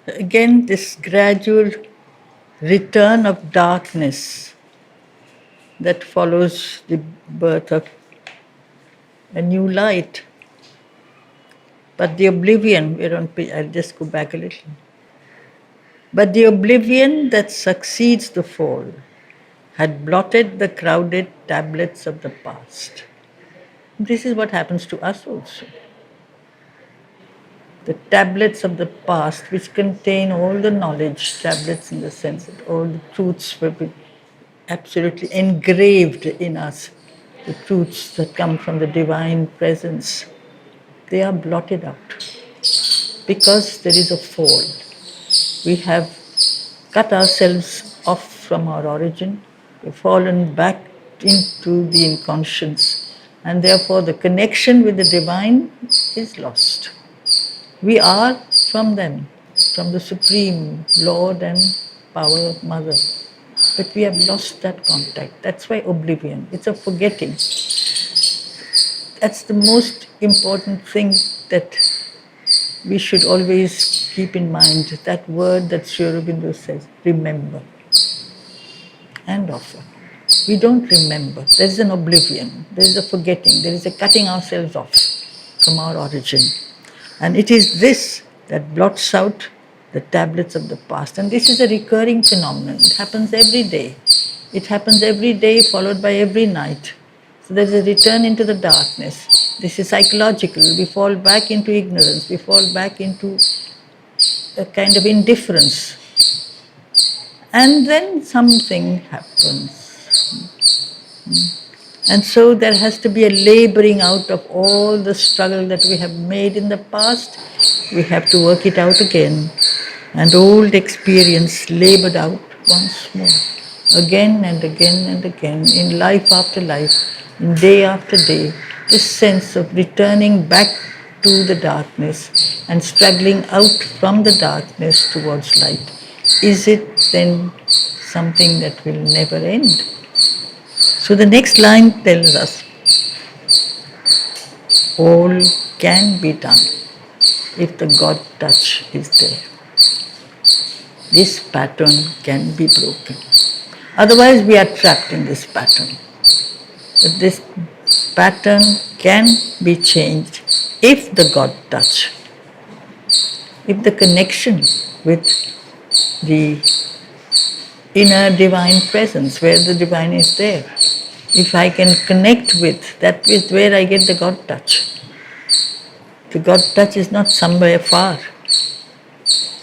Again, this gradual return of darkness that follows the birth of a new light. But the oblivion, I'll just go back a little. But the oblivion that succeeds the fall had blotted the crowded tablets of the past. This is what happens to us also. The tablets of the past, which contain all the knowledge, tablets in the sense that all the truths will be absolutely engraved in us, the truths that come from the divine presence, they are blotted out because there is a fall. We have cut ourselves off from our origin, we've fallen back into the inconscience, and therefore the connection with the divine is lost. We are from them, from the Supreme Lord and Power Mother. But we have lost that contact. That's why oblivion. It's a forgetting. That's the most important thing that we should always keep in mind. That word that Sri Aurobindo says, remember. And often. We don't remember. There's an oblivion. There's a forgetting. There is a cutting ourselves off from our origin. And it is this that blots out the tablets of the past. And this is a recurring phenomenon. It happens every day. It happens every day, followed by every night. So there's a return into the darkness. This is psychological. We fall back into ignorance. We fall back into a kind of indifference. And then something happens. And so there has to be a laboring out of all the struggle that we have made in the past. We have to work it out again. And old experience labored out once more. Again and again and again, in life after life, in day after day, this sense of returning back to the darkness and struggling out from the darkness towards light. Is it then something that will never end? So the next line tells us, all can be done if the God touch is there. This pattern can be broken. Otherwise we are trapped in this pattern. But this pattern can be changed if the God touch, if the connection with the inner divine presence, where the divine is there. If I can connect with, that is where I get the God touch. The God touch is not somewhere far.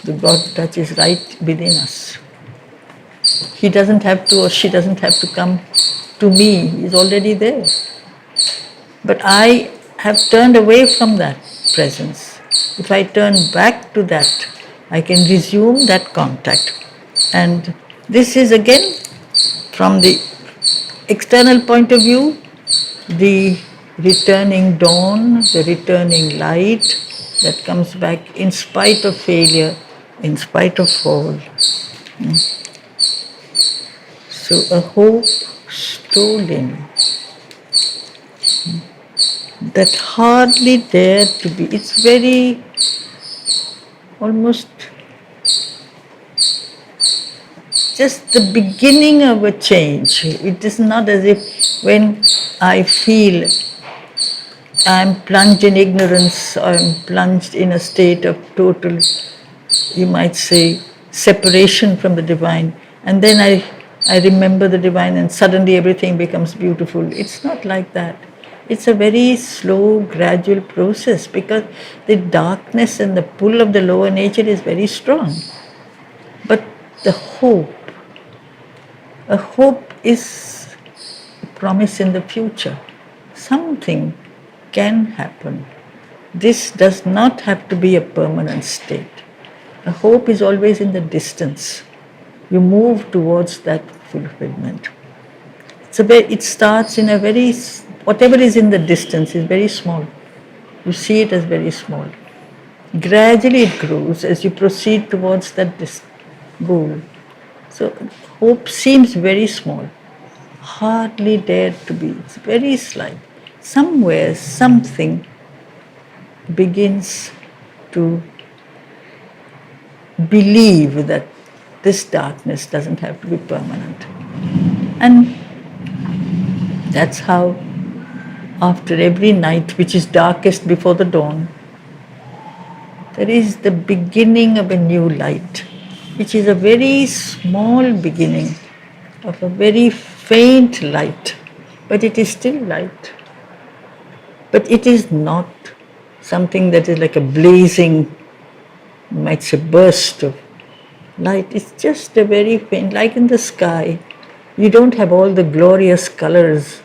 The God touch is right within us. He doesn't have to, or she doesn't have to come to me. He's already there. But I have turned away from that presence. If I turn back to that, I can resume that contact. And this is again, from the external point of view, the returning dawn, the returning light that comes back in spite of failure, in spite of fall. So a hope stolen that hardly dared to be. It's very almost just the beginning of a change. It is not as if when I feel I'm plunged in ignorance, or I'm plunged in a state of total, you might say, separation from the divine, and then I remember the divine and suddenly everything becomes beautiful. It's not like that. It's a very slow, gradual process because the darkness and the pull of the lower nature is very strong. But the hope, a hope is a promise in the future. Something can happen. This does not have to be a permanent state. A hope is always in the distance. You move towards that fulfillment. It starts in a very, whatever is in the distance is very small. You see it as very small. Gradually it grows as you proceed towards that goal. So hope seems very small, hardly dared to be. It's very slight. Somewhere, something begins to believe that this darkness doesn't have to be permanent. And that's how, after every night which is darkest before the dawn, there is the beginning of a new light, which is a very small beginning of a very faint light, but it is still light. But it is not something that is like a blazing, you might say, burst of light. It's just a very faint, like in the sky. You don't have all the glorious colors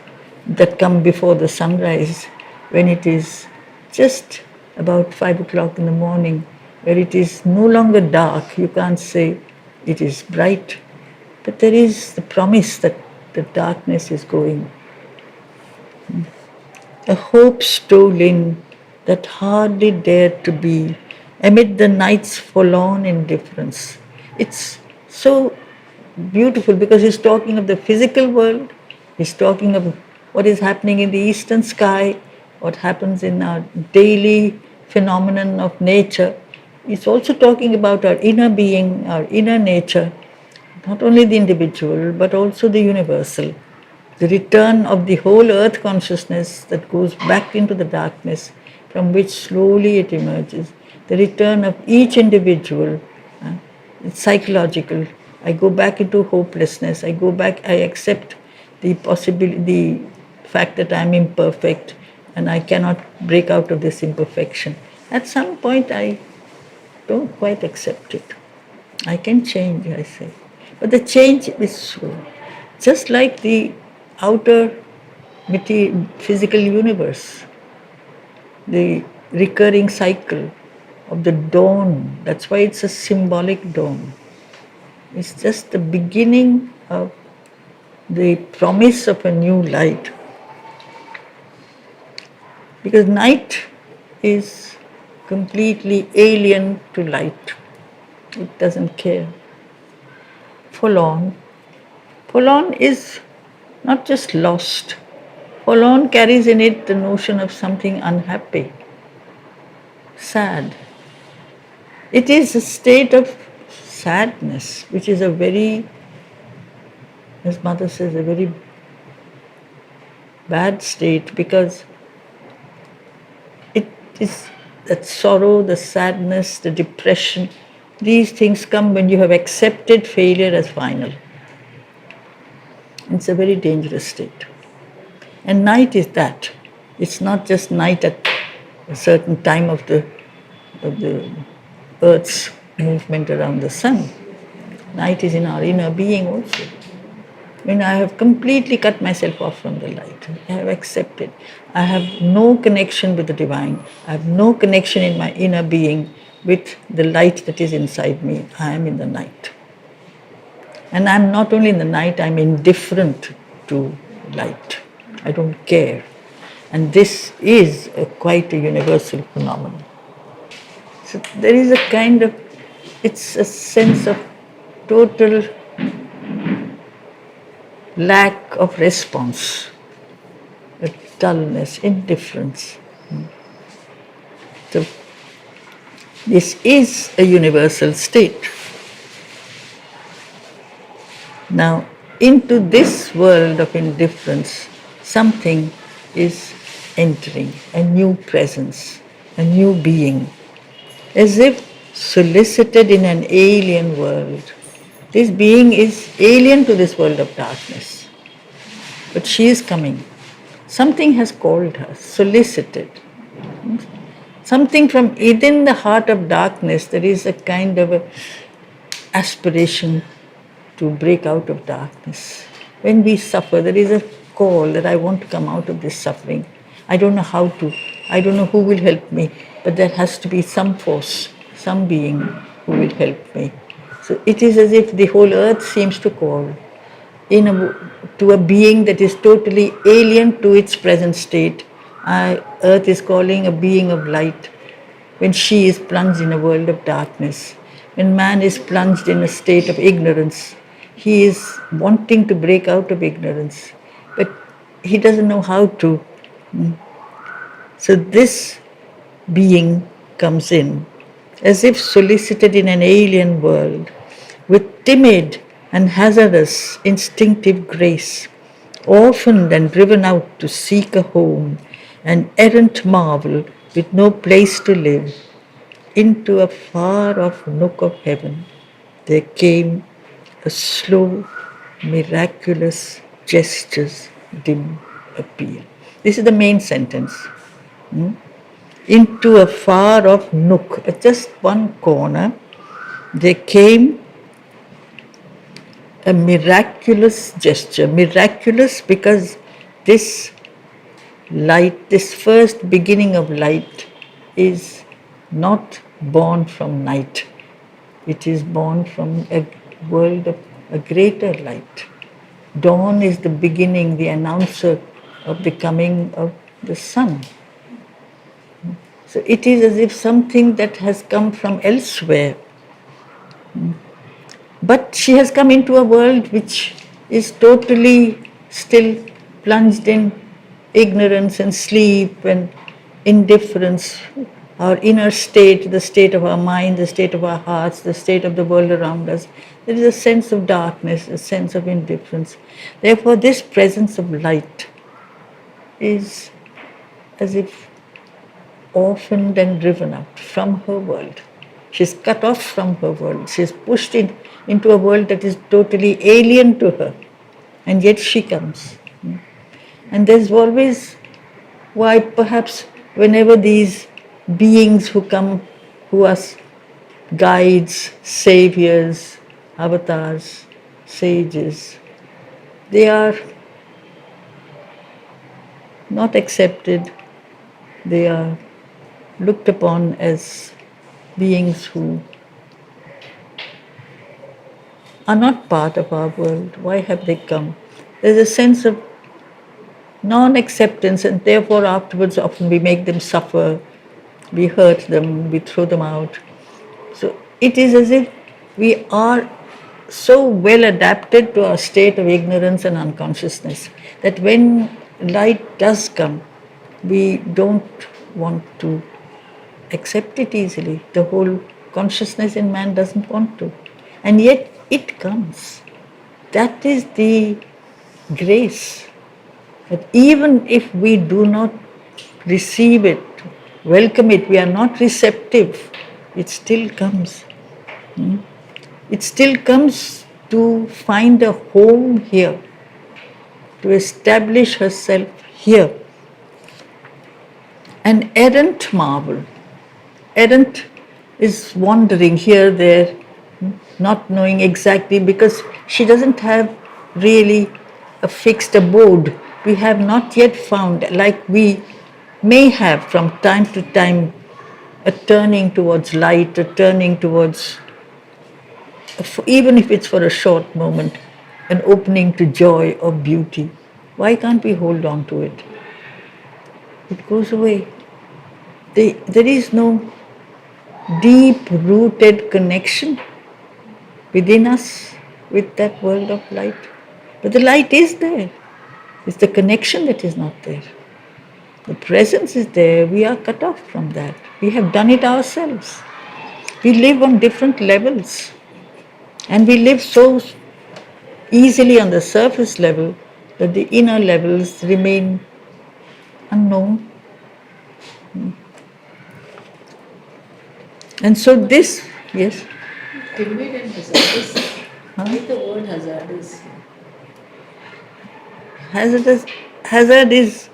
that come before the sunrise when it is just about 5 o'clock in the morning, where it is no longer dark. You can't say it is bright, but there is the promise that the darkness is going. A hope stole in that hardly dared to be amid the night's forlorn indifference. It's so beautiful because he's talking of the physical world, he's talking of what is happening in the eastern sky, what happens in our daily phenomenon of nature. He's also talking about our inner being, our inner nature, not only the individual but also the universal. The return of the whole earth consciousness that goes back into the darkness from which slowly it emerges. The return of each individual, it's psychological. I go back into hopelessness. I go back, I accept the possibility, the fact that I'm imperfect and I cannot break out of this imperfection. At some point, I don't quite accept it. I can change, I say. But the change is slow. Just like the outer physical universe, the recurring cycle of the dawn. That's why it's a symbolic dawn. It's just the beginning of the promise of a new light. Because night is completely alien to light. It doesn't care. Forlorn. Forlorn is not just lost. Forlorn carries in it the notion of something unhappy, sad. It is a state of sadness, which is a very, as Mother says, a very bad state, because it is that sorrow, the sadness, the depression, these things come when you have accepted failure as final. It's a very dangerous state. And night is that. It's not just night at a certain time of the Earth's movement around the sun. Night is in our inner being also. When I have completely cut myself off from the light, I have accepted. I have no connection with the divine. I have no connection in my inner being with the light that is inside me. I am in the night. And I'm not only in the night, I'm indifferent to light. I don't care. And this is quite a universal phenomenon. So there is a kind of, it's a sense of total lack of response, a dullness, indifference. So this is a universal state. Now, into this world of indifference, something is entering, a new presence, a new being, as if solicited in an alien world. This being is alien to this world of darkness, but she is coming. Something has called her, solicited. Something from within the heart of darkness, there is a kind of a aspiration to break out of darkness. When we suffer, there is a call that I want to come out of this suffering. I don't know how to. I don't know who will help me, but there has to be some force, some being who will help me. So it is as if the whole earth seems to call to a being that is totally alien to its present state. Earth is calling a being of light when she is plunged in a world of darkness. When man is plunged in a state of ignorance, he is wanting to break out of ignorance, but he doesn't know how to. So this being comes in as if solicited in an alien world, with timid and hazardous instinctive grace, orphaned and driven out to seek a home, an errant marvel with no place to live, into a far-off nook of heaven, there came a slow, miraculous gesture's dim appeal. This is the main sentence. Into a far-off nook, at just one corner, there came a miraculous gesture. Miraculous because this light, this first beginning of light, is not born from night. It is born from a world of a greater light. Dawn is the beginning, the announcer of the coming of the sun. So it is as if something that has come from elsewhere. But she has come into a world which is totally still plunged in ignorance and sleep and indifference. Our inner state, the state of our mind, the state of our hearts, the state of the world around us, there is a sense of darkness, a sense of indifference. Therefore, this presence of light is as if orphaned and driven out from her world. She's cut off from her world. She's pushed into a world that is totally alien to her. And yet she comes. And there's always why perhaps whenever these beings who come, who are guides, saviors, avatars, sages, they are not accepted, they are looked upon as beings who are not part of our world. Why have they come? There's a sense of non-acceptance, and therefore afterwards often we make them suffer, we hurt them, we throw them out. So it is as if we are so well adapted to our state of ignorance and unconsciousness that when light does come, we don't want to accept it easily. The whole consciousness in man doesn't want to. And yet it comes. That is the grace. That even if we do not receive it, welcome it, we are not receptive, it still comes. It still comes to find a home here, to establish herself here. An errant marvel. Errant is wandering here, there, not knowing exactly, because she doesn't have really a fixed abode. We have not yet found, like we may have from time to time, a turning towards light, a turning towards, even if it's for a short moment, an opening to joy or beauty. Why can't we hold on to it? It goes away. There is no deep-rooted connection within us with that world of light. But the light is there. It's the connection that is not there. The presence is there. We are cut off from that. We have done it ourselves. We live on different levels. And we live so easily on the surface level that the inner levels remain unknown. And so this, yes? Timid and hazardous. Why the word hazardous? Hazard is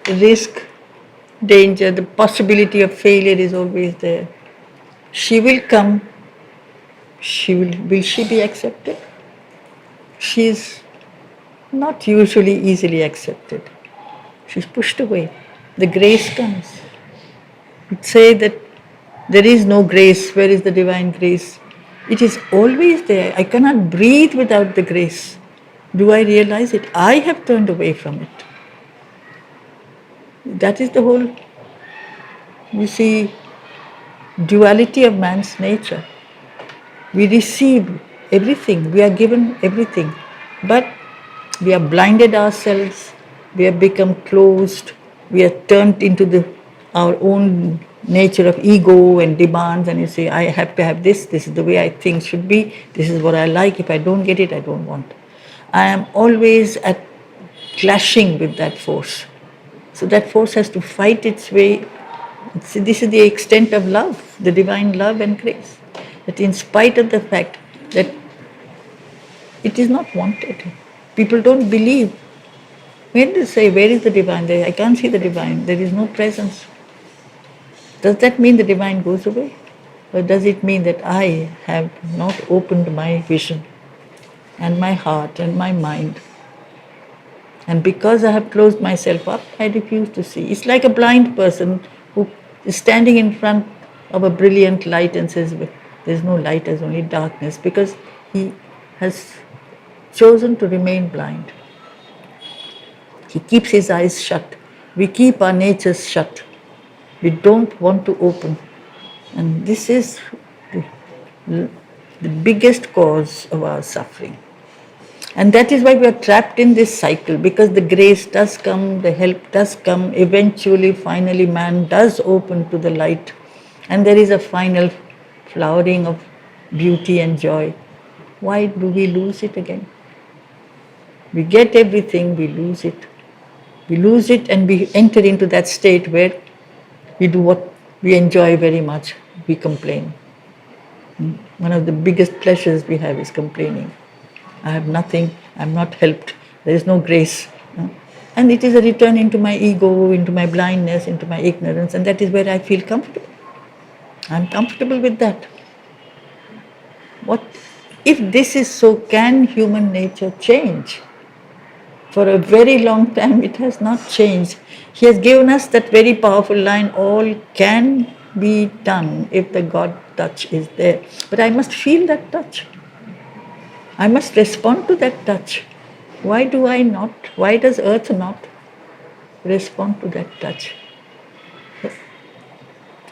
risk, danger, the possibility of failure is always there. She will come. Will she be accepted? She is not usually easily accepted. She's pushed away. The grace comes. We say that there is no grace. Where is the divine grace? It is always there. I cannot breathe without the grace. Do I realize it? I have turned away from it. That is the whole, you see, duality of man's nature. We receive everything, we are given everything, but we are blinded ourselves, we have become closed, we are turned into the our own nature of ego and demands, and you say, I have to have this is the way I think should be, this is what I like, if I don't get it, I don't want. I am always at clashing with that force. So that force has to fight its way. See, this is the extent of love, the divine love and grace. That in spite of the fact that it is not wanted, people don't believe. When they say, where is the divine? I can't see the divine, there is no presence. Does that mean the divine goes away? Or does it mean that I have not opened my vision and my heart and my mind? And because I have closed myself up, I refuse to see. It's like a blind person who is standing in front of a brilliant light and says, there's no light, there's only darkness, because he has chosen to remain blind. He keeps his eyes shut. We keep our natures shut. We don't want to open. And this is the biggest cause of our suffering. And that is why we are trapped in this cycle, because the grace does come, the help does come, eventually, finally, man does open to the light, and there is a final flowering of beauty and joy. Why do we lose it again? We get everything, we lose it. We lose it and we enter into that state where we do what we enjoy very much, we complain. One of the biggest pleasures we have is complaining. I have nothing, I'm not helped, there is no grace. And it is a return into my ego, into my blindness, into my ignorance, and that is where I feel comfortable. I'm comfortable with that. What if this is so, can human nature change? For a very long time it has not changed. He has given us that very powerful line, all can be done if the God touch is there. But I must feel that touch. I must respond to that touch. Why do I not? Why does earth not respond to that touch?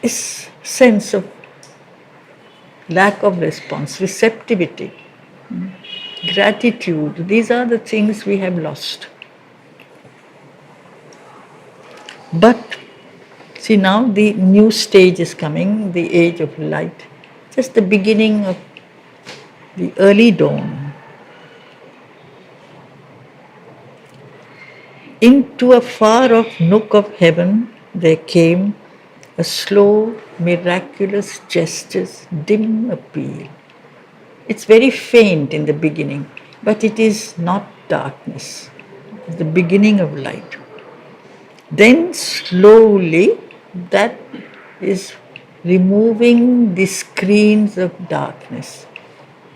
This sense of lack of response, receptivity, gratitude, these are the things we have lost. But see, now the new stage is coming, the age of light, just the beginning of the early dawn. Into a far off nook of heaven there came a slow, miraculous gesture's dim appeal. It's very faint in the beginning, but it is not darkness. It's the beginning of light. Then slowly, that is removing the screens of darkness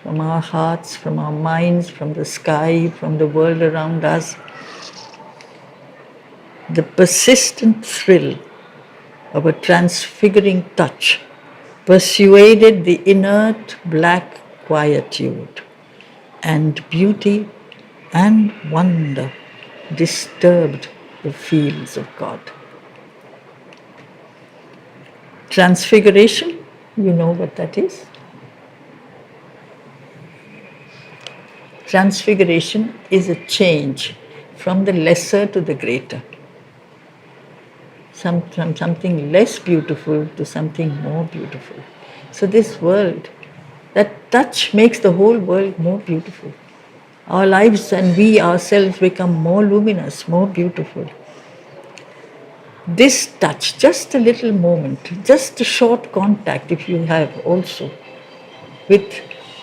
from our hearts, from our minds, from the sky, from the world around us. The persistent thrill of a transfiguring touch persuaded the inert black quietude, and beauty and wonder disturbed the fields of God. Transfiguration, you know what that is? Transfiguration is a change from the lesser to the greater. From something less beautiful to something more beautiful. So this world, that touch makes the whole world more beautiful. Our lives and we ourselves become more luminous, more beautiful. This touch, just a little moment, just a short contact if you have also with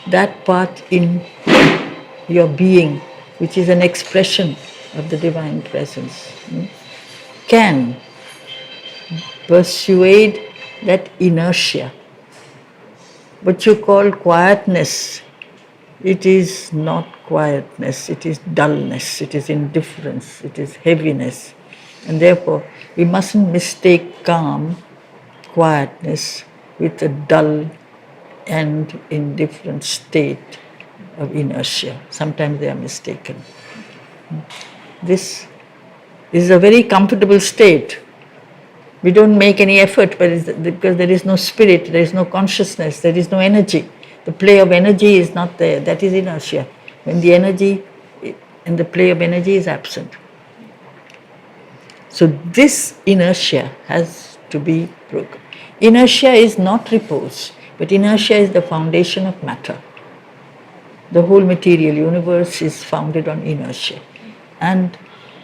that part in your being, which is an expression of the divine presence, can persuade that inertia. What you call quietness, it is not quietness, it is dullness, it is indifference, it is heaviness. And therefore, we mustn't mistake calm, quietness, with a dull and indifferent state of inertia. Sometimes they are mistaken. This is a very comfortable state. We don't make any effort, but because there is no spirit, there is no consciousness, there is no energy. The play of energy is not there. That is inertia. When the energy and the play of energy is absent. So this inertia has to be broken. Inertia is not repose, but inertia is the foundation of matter. The whole material universe is founded on inertia. And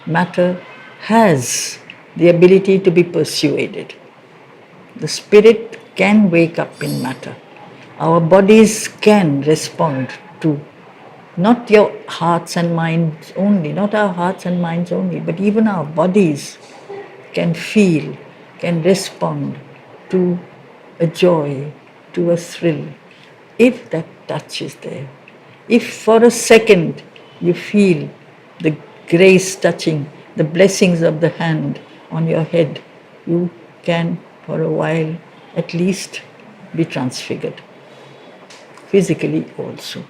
matter has the ability to be persuaded. The spirit can wake up in matter. Our bodies can respond to not your hearts and minds only, not our hearts and minds only, but even our bodies can feel, can respond to a joy, to a thrill, if that touch is there. If for a second you feel the grace touching, the blessings of the hand on your head, you can for a while at least be transfigured, physically also.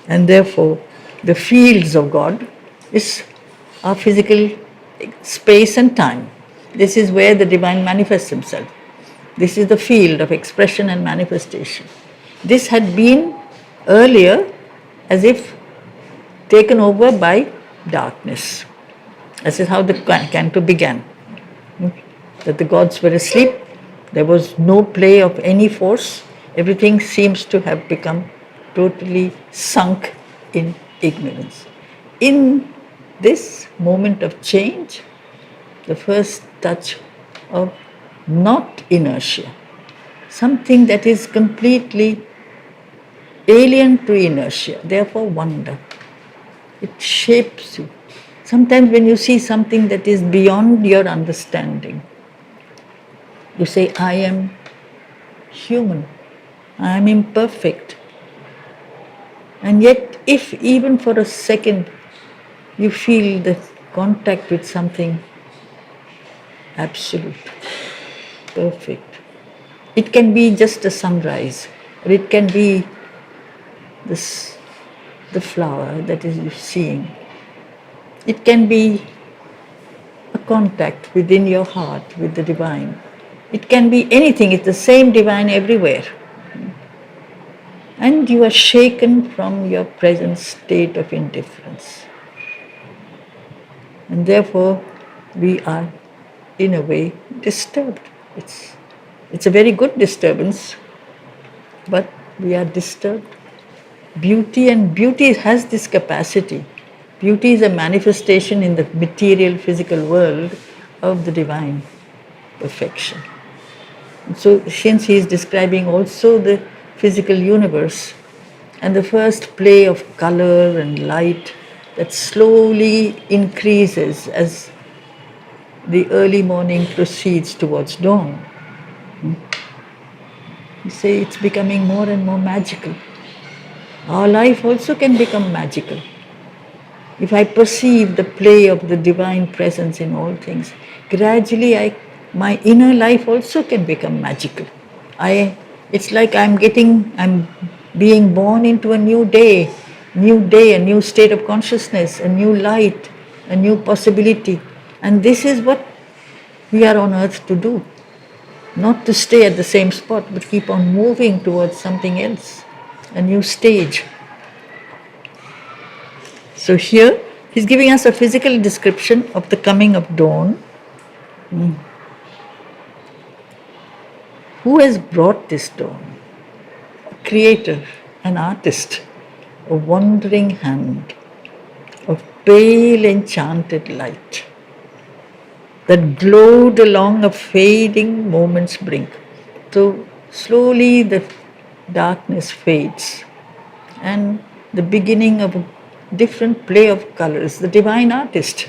And therefore, the fields of God are physical space and time. This is where the divine manifests himself. This is the field of expression and manifestation. This had been earlier as if taken over by darkness. This is how the canto began. That the gods were asleep, there was no play of any force, everything seems to have become totally sunk in ignorance. In this moment of change, the first touch of not inertia, something that is completely alien to inertia, therefore wonder. It shapes you. Sometimes when you see something that is beyond your understanding, you say, I am human, I am imperfect. And yet, if even for a second you feel the contact with something absolute, perfect, it can be just a sunrise, or it can be the flower that is you're seeing. It can be a contact within your heart with the divine. It can be anything, it's the same divine everywhere. And you are shaken from your present state of indifference. And therefore, we are, in a way, disturbed. It's a very good disturbance, but we are disturbed. Beauty has this capacity. Beauty is a manifestation in the material, physical world of the divine perfection. So, since he is describing also the physical universe and the first play of color and light that slowly increases as the early morning proceeds towards dawn, you say it's becoming more and more magical. Our life also can become magical. If I perceive the play of the divine presence in all things, gradually my inner life also can become magical. It's like I'm being born into a new day, a new state of consciousness, a new light, a new possibility. And this is what we are on earth to do. Not to stay at the same spot, but keep on moving towards something else, a new stage. So here, he's giving us a physical description of the coming of dawn. Who has brought this dawn? A creator, an artist, a wandering hand of pale enchanted light that glowed along a fading moment's brink. So slowly the darkness fades and the beginning of a different play of colors. The divine artist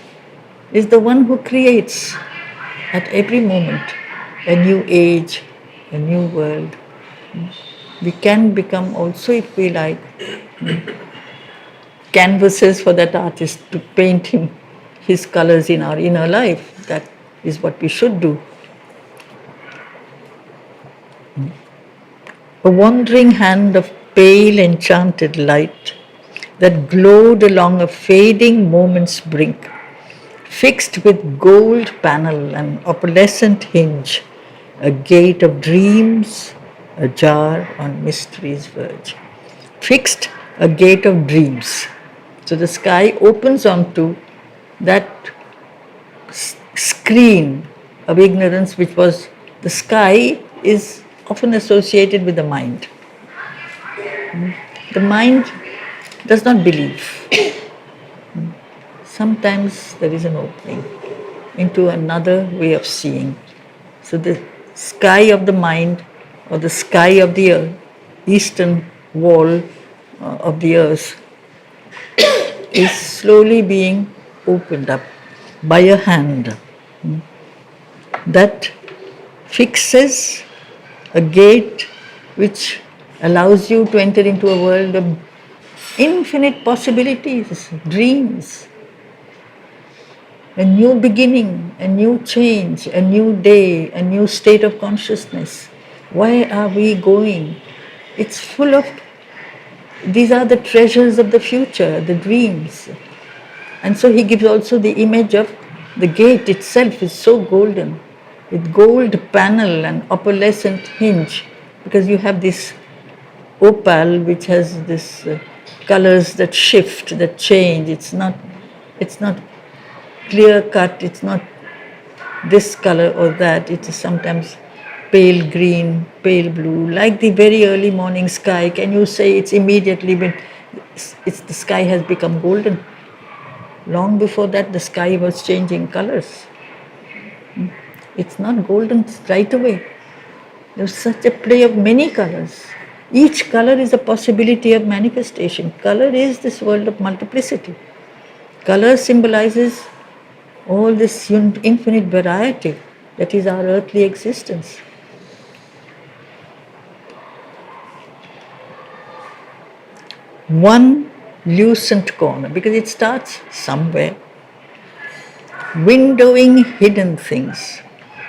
is the one who creates at every moment a new age, a new world. We can become also, if we like, canvases for that artist to paint him his colors in our inner life. That is what we should do. A wandering hand of pale enchanted light that glowed along a fading moment's brink, fixed with gold panel and opalescent hinge, a gate of dreams ajar on mystery's verge. Fixed, a gate of dreams. So the sky opens onto that screen of ignorance, which was the sky, is often associated with the mind. The mind does not believe. Sometimes there is an opening into another way of seeing. So the sky of the mind, or the sky of the eastern wall of the earth, is slowly being opened up by a hand that fixes a gate which allows you to enter into a world of infinite possibilities, dreams, a new beginning, a new change, a new day, a new state of consciousness. Where are we going? It's full of, these are the treasures of the future, the dreams. And so he gives also the image of the gate itself is so golden, with gold panel and opalescent hinge, because you have this opal which has this colors that shift, that change. It's not clear cut, it's not this color or that, it is sometimes pale green, pale blue, like the very early morning sky. Can you say it's immediately when the sky has become golden? Long before that, the sky was changing colors. It's not golden right away. There's such a play of many colors. Each color is a possibility of manifestation. Color is this world of multiplicity. Color symbolizes all this infinite variety that is our earthly existence. One lucent corner, because it starts somewhere. Windowing hidden things.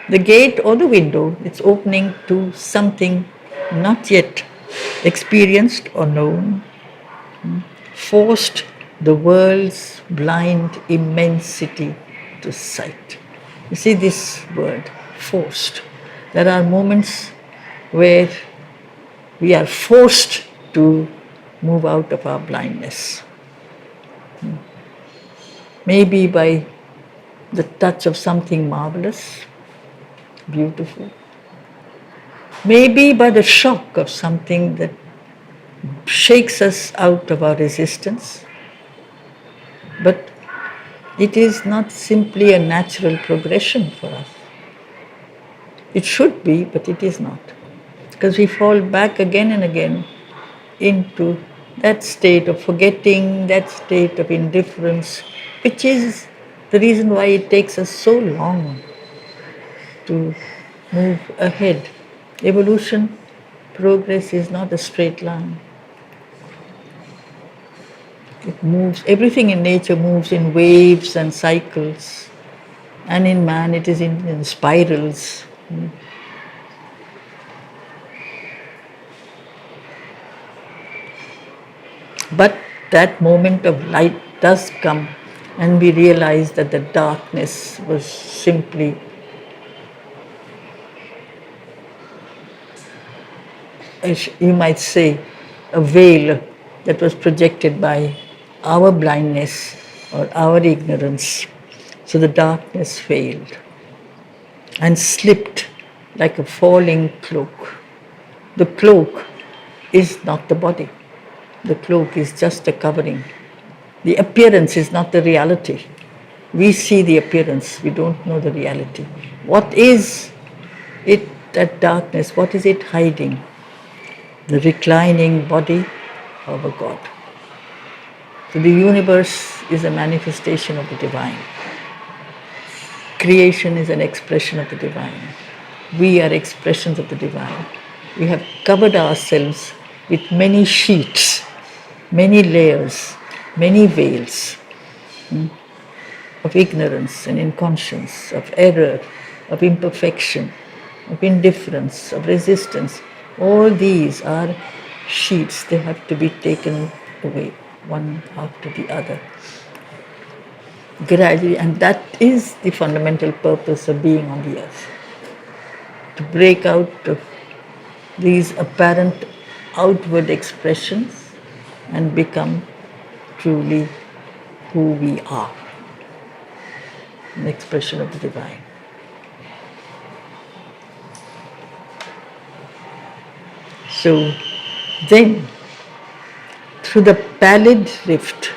The gate or the window, it's opening to something not yet experienced or known, forced the world's blind immensity to sight. You see this word, forced. There are moments where we are forced to move out of our blindness. Maybe by the touch of something marvelous, beautiful. Maybe by the shock of something that shakes us out of our resistance. But it is not simply a natural progression for us. It should be, but it is not. Because we fall back again and again into that state of forgetting, that state of indifference, which is the reason why it takes us so long to move ahead. Evolution, progress is not a straight line. It moves, everything in nature moves in waves and cycles, and in man it is in spirals. But that moment of light does come, and we realize that the darkness was simply you might say a veil that was projected by our blindness or our ignorance. So the darkness failed and slipped like a falling cloak. The cloak is not the body. The cloak is just a covering. The appearance is not the reality. We see the appearance, we don't know the reality. What is it, that darkness, what is it hiding? The reclining body of a God. So the universe is a manifestation of the divine. Creation is an expression of the divine. We are expressions of the divine. We have covered ourselves with many sheets, many layers, many veils of ignorance and inconscience, of error, of imperfection, of indifference, of resistance. All these are sheets, they have to be taken away, one after the other. Gradually, and that is the fundamental purpose of being on the earth. To break out of these apparent outward expressions and become truly who we are. an expression of the divine. So then, through the pallid rift,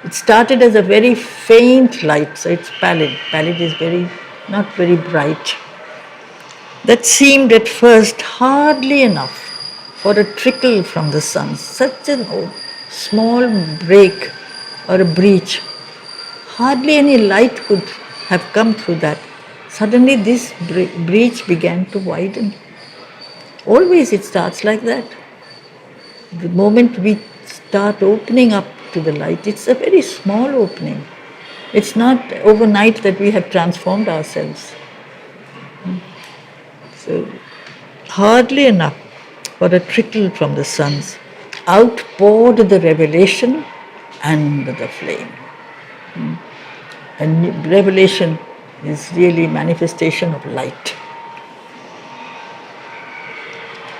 it started as a very faint light, so it's pallid. Pallid is not very bright. That seemed at first hardly enough for a trickle from the sun, such a small break or a breach. Hardly any light could have come through that. Suddenly this breach began to widen. Always it starts like that. The moment we start opening up to the light, it's a very small opening. It's not overnight that we have transformed ourselves. So, hardly enough for a trickle from the suns. Out poured the revelation and the flame. And revelation is really manifestation of light.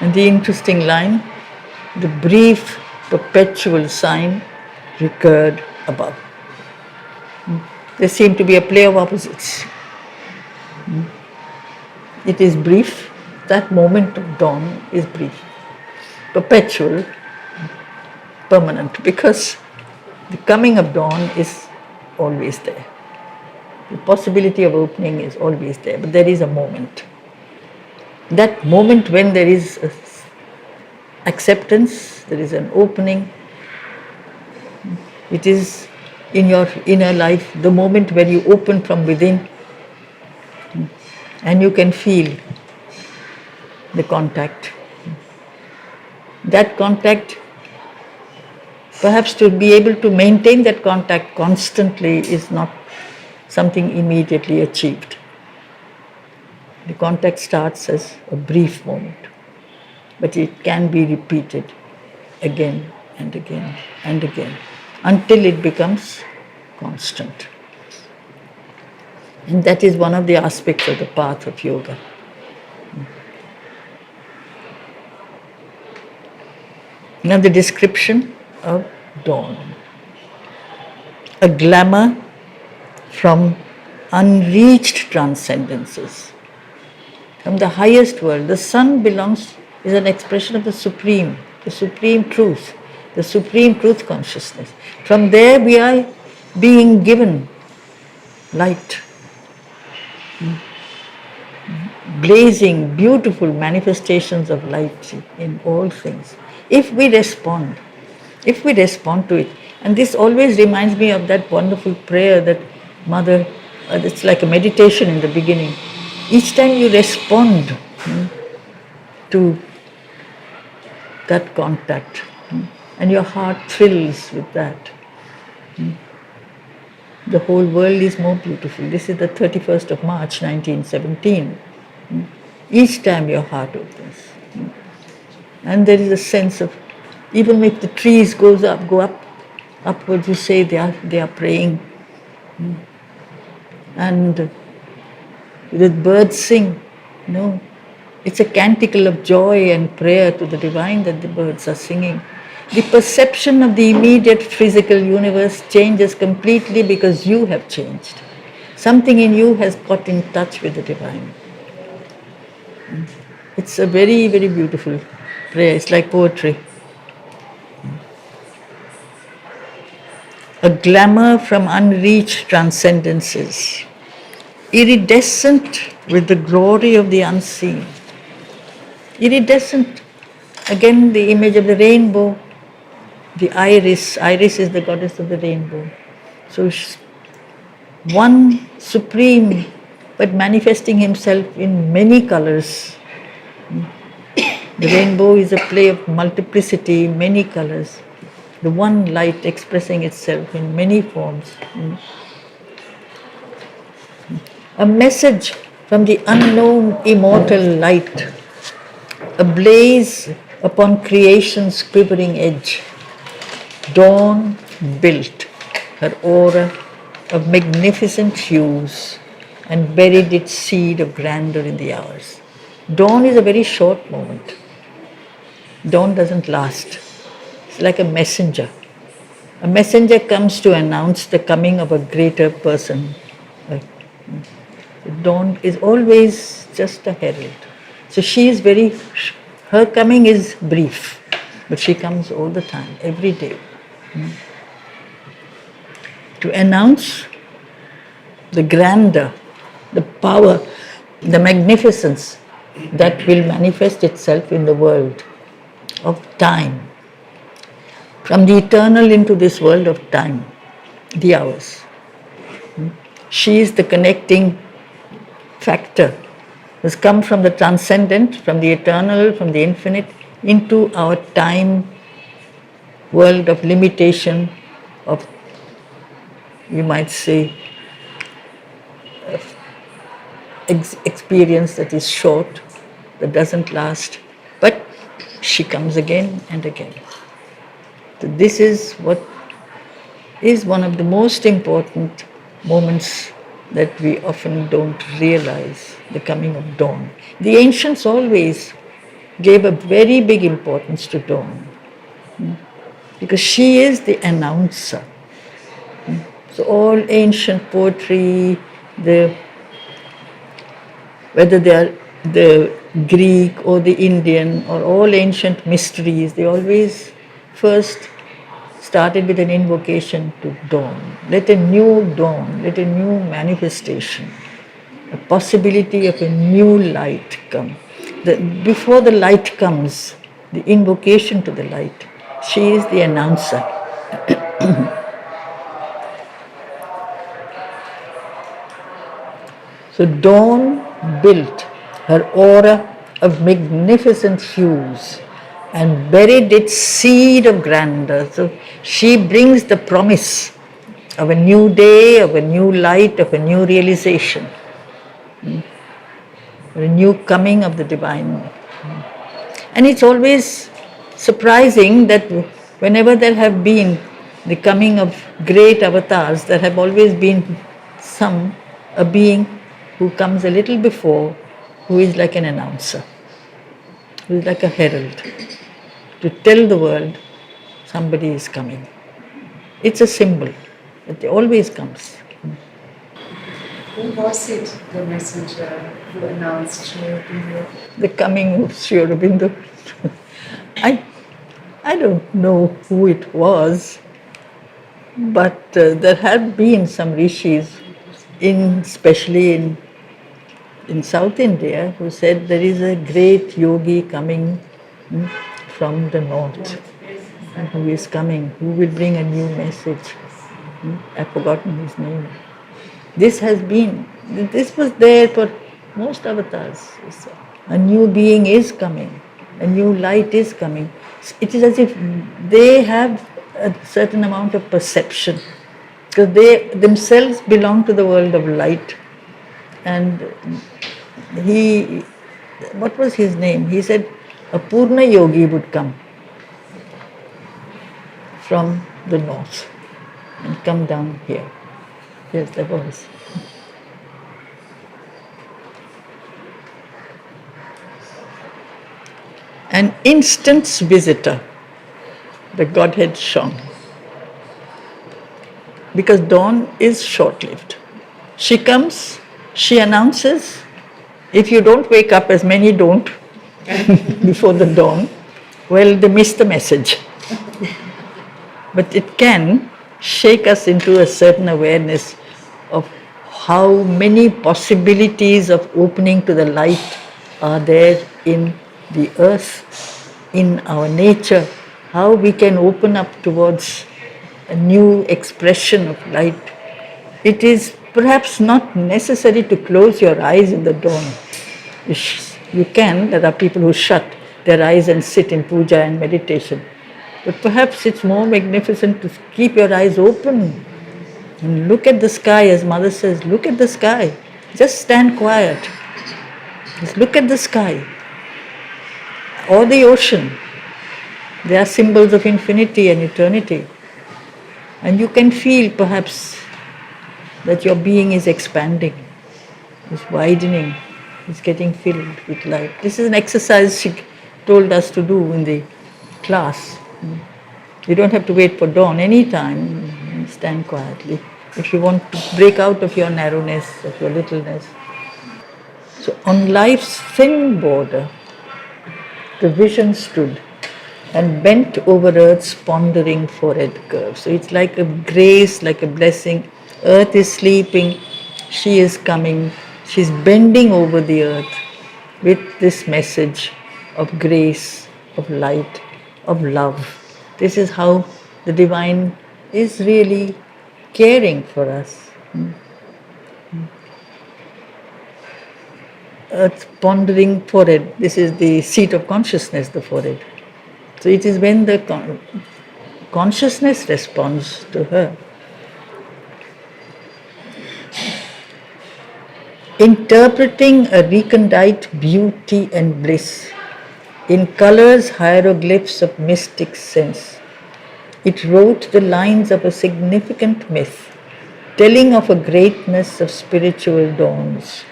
And the interesting line, the brief perpetual sign recurred above. There seemed to be a play of opposites. It is brief, that moment of dawn is brief. Perpetual, permanent, because the coming of dawn is always there. The possibility of opening is always there, but there is a moment. That moment when there is acceptance, there is an opening, it is in your inner life, the moment where you open from within and you can feel the contact. That contact, perhaps to be able to maintain that contact constantly is not something immediately achieved. The contact starts as a brief moment, but it can be repeated again and again and again until it becomes constant. And that is one of the aspects of the path of yoga. Now the description of dawn. A glamour from unreached transcendences. From the highest world. The sun is an expression of the supreme truth, the supreme truth consciousness. From there we are being given light. Blazing, beautiful manifestations of light in all things. If we respond to it. And this always reminds me of that wonderful prayer that Mother, it's like a meditation in the beginning. Each time you respond to that contact and your heart thrills with that, the whole world is more beautiful. This is the 31st of March 1917. Each time your heart opens. And there is a sense of, even if the trees go up, upwards, you say they are praying. And the birds sing. No, it's a canticle of joy and prayer to the divine that the birds are singing. The perception of the immediate physical universe changes completely because you have changed. Something in you has got in touch with the divine. It's a very, very beautiful prayer. It's like poetry. A glamour from unreached transcendences, iridescent with the glory of the unseen. Iridescent, again the image of the rainbow, the iris. Iris is the goddess of the rainbow. So one supreme, but manifesting himself in many colors. The rainbow is a play of multiplicity, many colors. The one light expressing itself in many forms. A message from the unknown immortal light, ablaze upon creation's quivering edge. Dawn built her aura of magnificent hues and buried its seed of grandeur in the hours. Dawn is a very short moment. Dawn doesn't last. It's like a messenger. A messenger comes to announce the coming of a greater person, Dawn is always just a herald. So she is her coming is brief, but she comes all the time, every day, to announce the grandeur, the power, the magnificence that will manifest itself in the world of time. From the eternal into this world of time, the hours. She is the connecting factor, has come from the transcendent, from the eternal, from the infinite, into our time world of limitation, of, you might say, experience that is short, that doesn't last, but she comes again and again. So this is what is one of the most important moments that we often don't realize, the coming of dawn. The ancients always gave a very big importance to dawn, because she is the announcer. So all ancient poetry, whether they are the Greek or the Indian or all ancient mysteries, they always first started with an invocation to dawn. Let a new dawn, let a new manifestation, a possibility of a new light come. Before the light comes, the invocation to the light, she is the announcer. So dawn built her aura of magnificent hues and buried its seed of grandeur. So she brings the promise of a new day, of a new light, of a new realization, a new coming of the divine. And it's always surprising that whenever there have been the coming of great avatars, there have always been a being who comes a little before, who is like an announcer, who is like a herald, to tell the world somebody is coming. It's a symbol, it always comes. Who was it, the messenger who announced Sri Aurobindo? The coming of Sri Aurobindo. I don't know who it was, but there had been some rishis, especially in South India, who said there is a great yogi coming from the north, who is coming, who will bring a new message. I've forgotten his name. This was there for most avatars. A new being is coming, a new light is coming. It is as if they have a certain amount of perception, because they themselves belong to the world of light. And what was his name? He said a Purna yogi would come from the north and come down here. Yes, there was. An instant's visitor, the Godhead shone. Because dawn is short-lived. She comes, she announces. If you don't wake up, as many don't, before the dawn, well, they miss the message. But it can shake us into a certain awareness of how many possibilities of opening to the light are there in the earth, in our nature, how we can open up towards a new expression of light. It is perhaps not necessary to close your eyes in the dawn. You can, there are people who shut their eyes and sit in puja and meditation. But perhaps it's more magnificent to keep your eyes open and look at the sky, as Mother says, look at the sky. Just stand quiet. Just look at the sky. Or the ocean. They are symbols of infinity and eternity. And you can feel perhaps that your being is expanding, is widening, is getting filled with light. This is an exercise she told us to do in the class. You don't have to wait for dawn. Any time, stand quietly. if you want to break out of your narrowness, of your littleness. So on life's thin border, the vision stood and bent over earth's pondering forehead curve. So it's like a grace, like a blessing. Earth is sleeping, she is coming, she's bending over the earth with this message of grace, of light, of love. This is how the divine is really caring for us. Earth pondering forehead, this is the seat of consciousness, the forehead. So it is when the consciousness responds to her. Interpreting a recondite beauty and bliss in colors, hieroglyphs of mystic sense, it wrote the lines of a significant myth, telling of a greatness of spiritual dawns,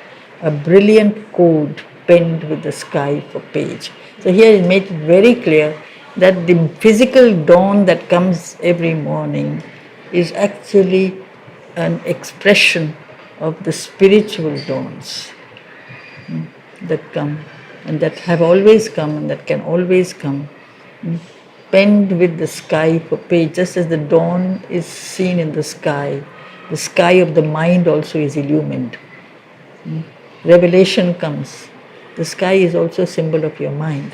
a brilliant code penned with the sky for page. So here it made it very clear that the physical dawn that comes every morning is actually an expression of the spiritual dawns that come and that have always come and that can always come, penned with the sky for page, just as the dawn is seen in the sky of the mind also is illumined. Revelation comes. The sky is also a symbol of your mind.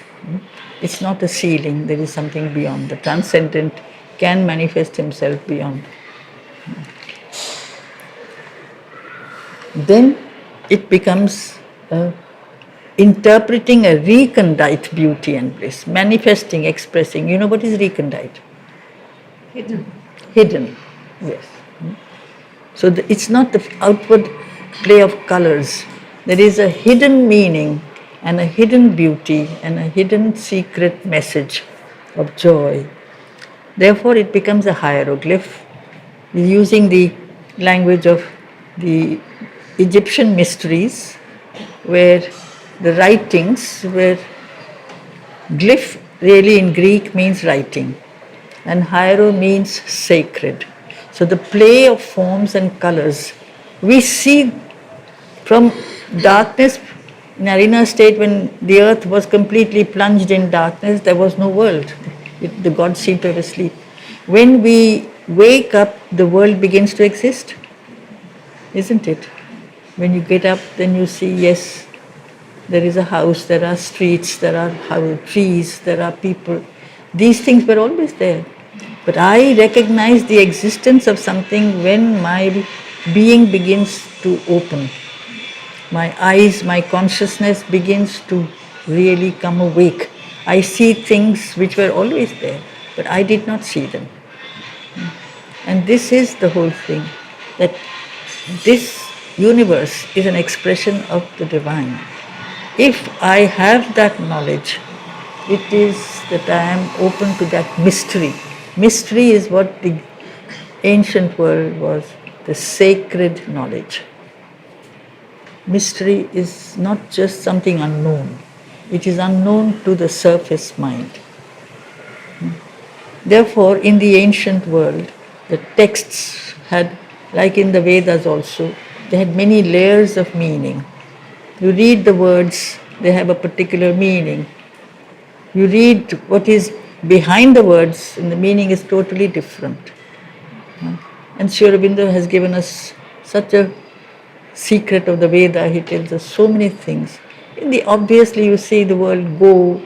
It's not a ceiling, there is something beyond. The transcendent can manifest himself beyond. Then it becomes interpreting a recondite beauty and bliss, manifesting, expressing. You know what is recondite? Hidden. Hidden, yes. So it's not the outward play of colors. There is a hidden meaning and a hidden beauty and a hidden secret message of joy. Therefore, it becomes a hieroglyph using the language of the Egyptian mysteries, where the writings were glyph, really in Greek means writing, and hiero means sacred. So the play of forms and colors, we see from darkness. In our inner state, when the earth was completely plunged in darkness, there was no world. The gods seemed to have asleep. When we wake up, the world begins to exist, isn't it? When you get up, then you see, yes, there is a house, there are streets, there are trees, there are people. These things were always there. But I recognize the existence of something when my being begins to open. My eyes, my consciousness begins to really come awake. I see things which were always there, but I did not see them. And this is the whole thing, that this universe is an expression of the divine. If I have that knowledge, it is that I am open to that mystery. Mystery is what the ancient world was, the sacred knowledge. Mystery is not just something unknown. It is unknown to the surface mind. Therefore, in the ancient world, the texts had, like in the Vedas also, they had many layers of meaning. You read the words, they have a particular meaning. You read what is behind the words, and the meaning is totally different. And Sri Aurobindo has given us such a secret of the Veda. He tells us so many things. Obviously, you see the word go,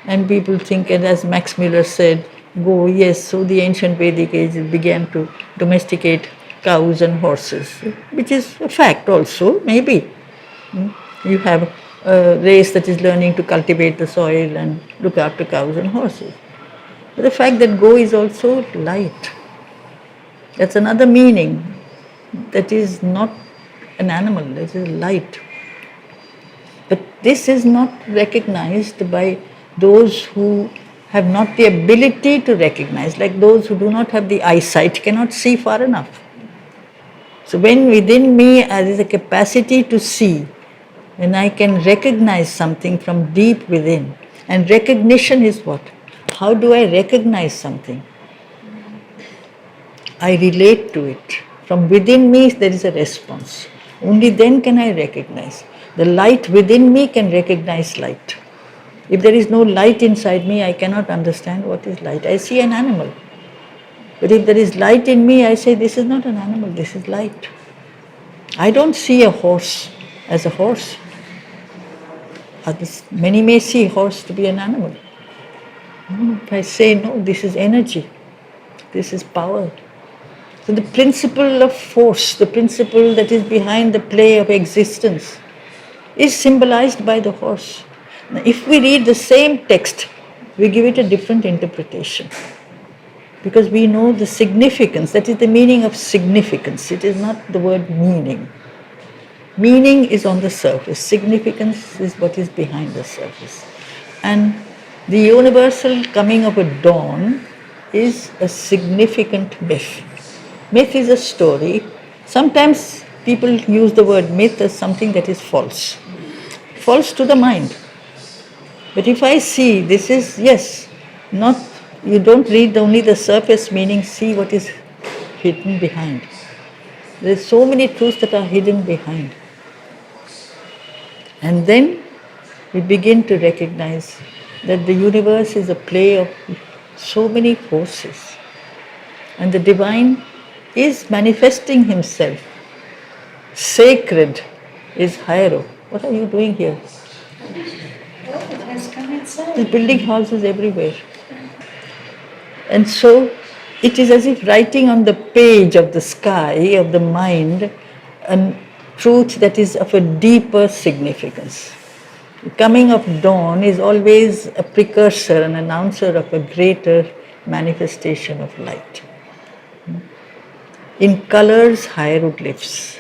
and people think, and as Max Muller said, go, yes, so the ancient Vedic ages began to domesticate cows and horses, which is a fact also, maybe. You have a race that is learning to cultivate the soil and look after cows and horses. But the fact that go is also light. That's another meaning. That is not an animal, that is light. But this is not recognized by those who have not the ability to recognize, like those who do not have the eyesight cannot see far enough. So when within me there is a capacity to see, when I can recognize something from deep within, and recognition is what? How do I recognize something? I relate to it. From within me, there is a response. Only then can I recognize. The light within me can recognize light. If there is no light inside me, I cannot understand what is light. I see an animal. But if there is light in me, I say, this is not an animal, this is light. I don't see a horse as a horse. Others, many may see horse to be an animal. If I say, no, this is energy, this is power. So the principle of force, the principle that is behind the play of existence, is symbolized by the horse. Now, if we read the same text, we give it a different interpretation. Because we know the significance, that is the meaning of significance. It is not the word meaning. Meaning is on the surface, significance is what is behind the surface. And the universal coming of a dawn is a significant myth. Myth is a story. Sometimes people use the word myth as something that is false. False to the mind. But if I see this is, yes, not, you don't read only the surface meaning, see what is hidden behind. There are so many truths that are hidden behind. And then we begin to recognize that the universe is a play of so many forces. And the divine is manifesting himself. Sacred is Hierro. What are you doing here? Oh, it has come inside. There's building houses everywhere. And so it is as if writing on the page of the sky, of the mind, a truth that is of a deeper significance. The coming of dawn is always a precursor, an announcer of a greater manifestation of light. In colors, hieroglyphs.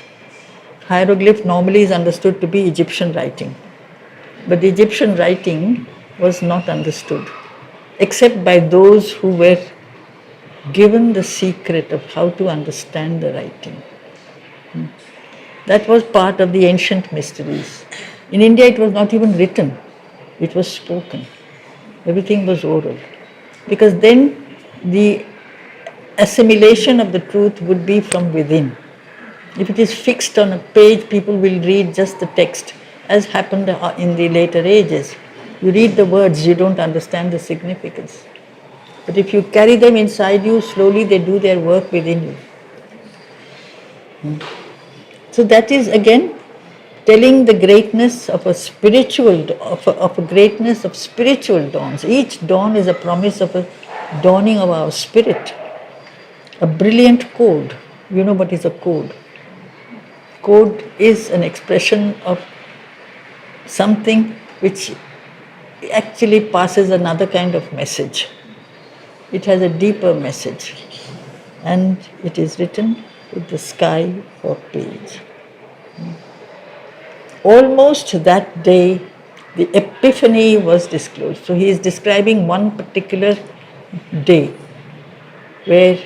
Hieroglyph normally is understood to be Egyptian writing. But the Egyptian writing was not understood, except by those who were given the secret of how to understand the writing. That was part of the ancient mysteries. In India it was not even written, it was spoken. Everything was oral. Because then the assimilation of the truth would be from within. If it is fixed on a page, people will read just the text, as happened in the later ages. You read the words, you don't understand the significance. But if you carry them inside you, slowly they do their work within you. So that is again telling the greatness of a spiritual, of a greatness of spiritual dawns. Each dawn is a promise of a dawning of our spirit. A brilliant code. You know what is a code? Code is an expression of something which actually passes another kind of message. It has a deeper message, and it is written with the sky for page. Almost that day, the epiphany was disclosed. So he is describing one particular day where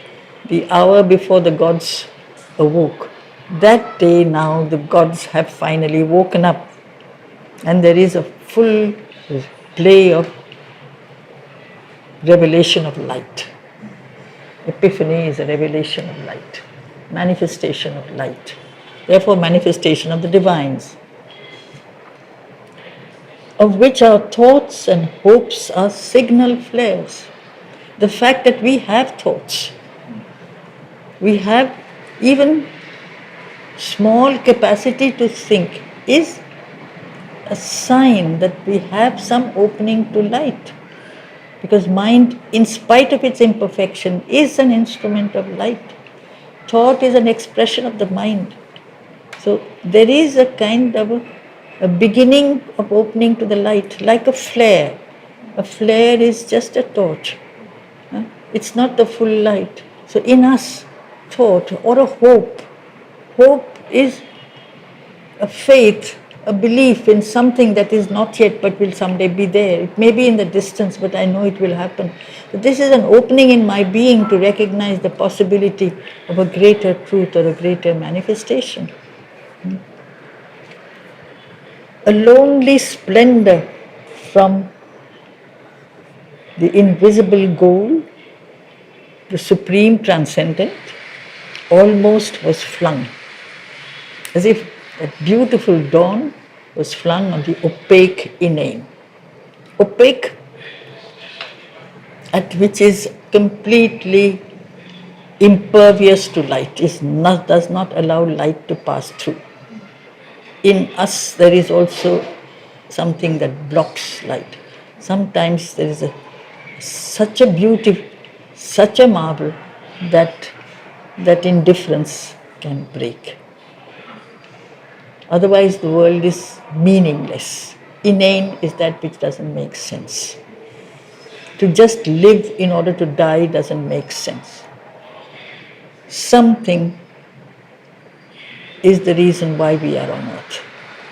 the hour before the gods awoke. That day now the gods have finally woken up, and there is a full play of revelation of light. Epiphany is a revelation of light, manifestation of light, therefore manifestation of the divines, of which our thoughts and hopes are signal flares. The fact that we have thoughts, we have even small capacity to think, is a sign that we have some opening to light. Because mind, in spite of its imperfection, is an instrument of light. Thought is an expression of the mind. So there is a kind of a beginning of opening to the light, like a flare. A flare is just a torch. It's not the full light. So in us, thought or a hope. Hope is a faith, a belief in something that is not yet but will someday be there. It may be in the distance, but I know it will happen. But this is an opening in my being to recognize the possibility of a greater truth or a greater manifestation. A lonely splendor from the invisible goal, the supreme transcendent, almost was flung, as if that beautiful dawn was flung on the opaque inane. Opaque, at which is completely impervious to light, does not allow light to pass through. In us, there is also something that blocks light. Sometimes there is such a beauty, such a marvel that indifference can break. Otherwise, the world is meaningless. Inane is that which doesn't make sense. To just live in order to die doesn't make sense. Something is the reason why we are on earth.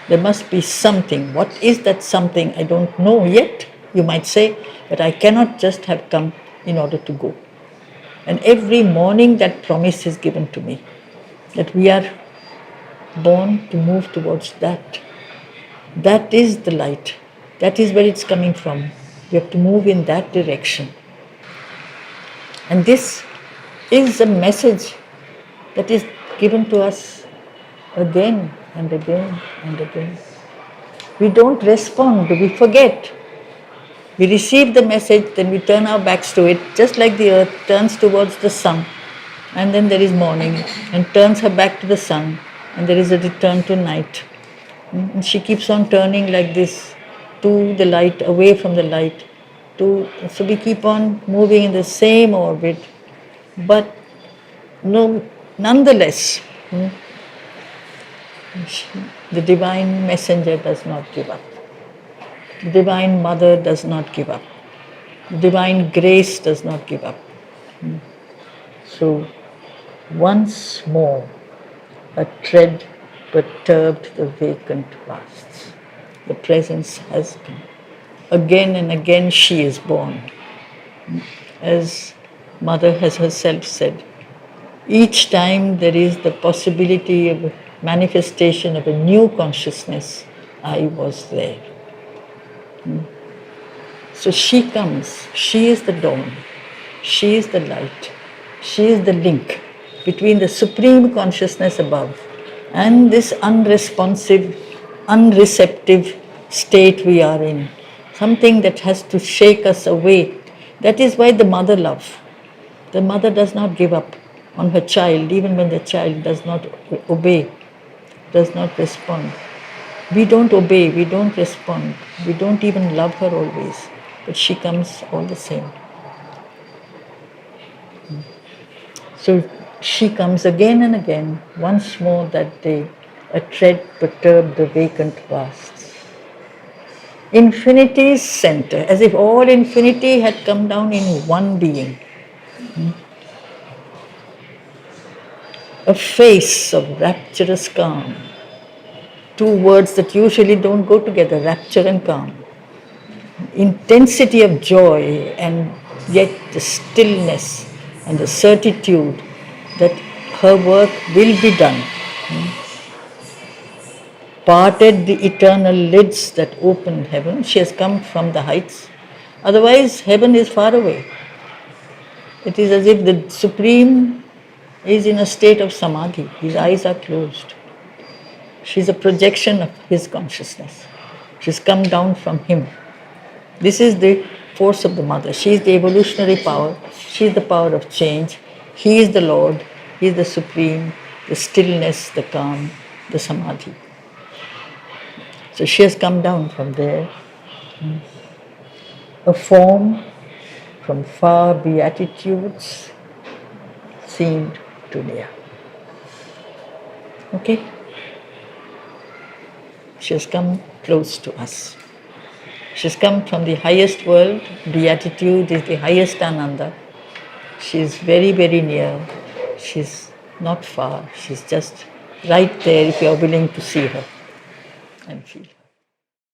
There must be something. What is that something? I don't know yet, you might say, but I cannot just have come in order to go. And every morning that promise is given to me, that we are born to move towards that. That is the light. That is where it's coming from. We have to move in that direction. And this is a message that is given to us again and again and again. We don't respond, we forget. We receive the message, then we turn our backs to it, just like the earth turns towards the sun, and then there is morning, and turns her back to the sun, and there is a return to night. And she keeps on turning like this, to the light, away from the light. So we keep on moving in the same orbit, but nonetheless, the Divine Messenger does not give up. The Divine Mother does not give up. The Divine Grace does not give up. So, once more, a tread perturbed the vacant vasts. The presence has come. Again and again she is born. As Mother has herself said, each time there is the possibility of manifestation of a new consciousness, I was there. So she comes, she is the dawn, she is the light, she is the link between the supreme consciousness above and this unresponsive, unreceptive state we are in, something that has to shake us away. That is why the mother love. The mother does not give up on her child, even when the child does not obey, does not respond. We don't obey, we don't respond, we don't even love her always, but she comes all the same. So she comes again and again, once more that day, a tread perturbed the vacant vasts. Infinity's center, as if all infinity had come down in one being. A face of rapturous calm. Two words that usually don't go together, rapture and calm. Intensity of joy and yet the stillness and the certitude that her work will be done. Parted the eternal lids that opened heaven. She has come from the heights. Otherwise, heaven is far away. It is as if the Supreme is in a state of samadhi. His eyes are closed. She is a projection of his consciousness. She has come down from him. This is the force of the mother. She is the evolutionary power. She is the power of change. He is the Lord. He is the Supreme, the stillness, the calm, the samadhi. So she has come down from there. A form from far beatitudes seemed to near. Okay? She has come close to us. She has come from the highest world. Beatitude is the highest Ananda. She is very, very near. She is not far. She is just right there if you are willing to see her and feel.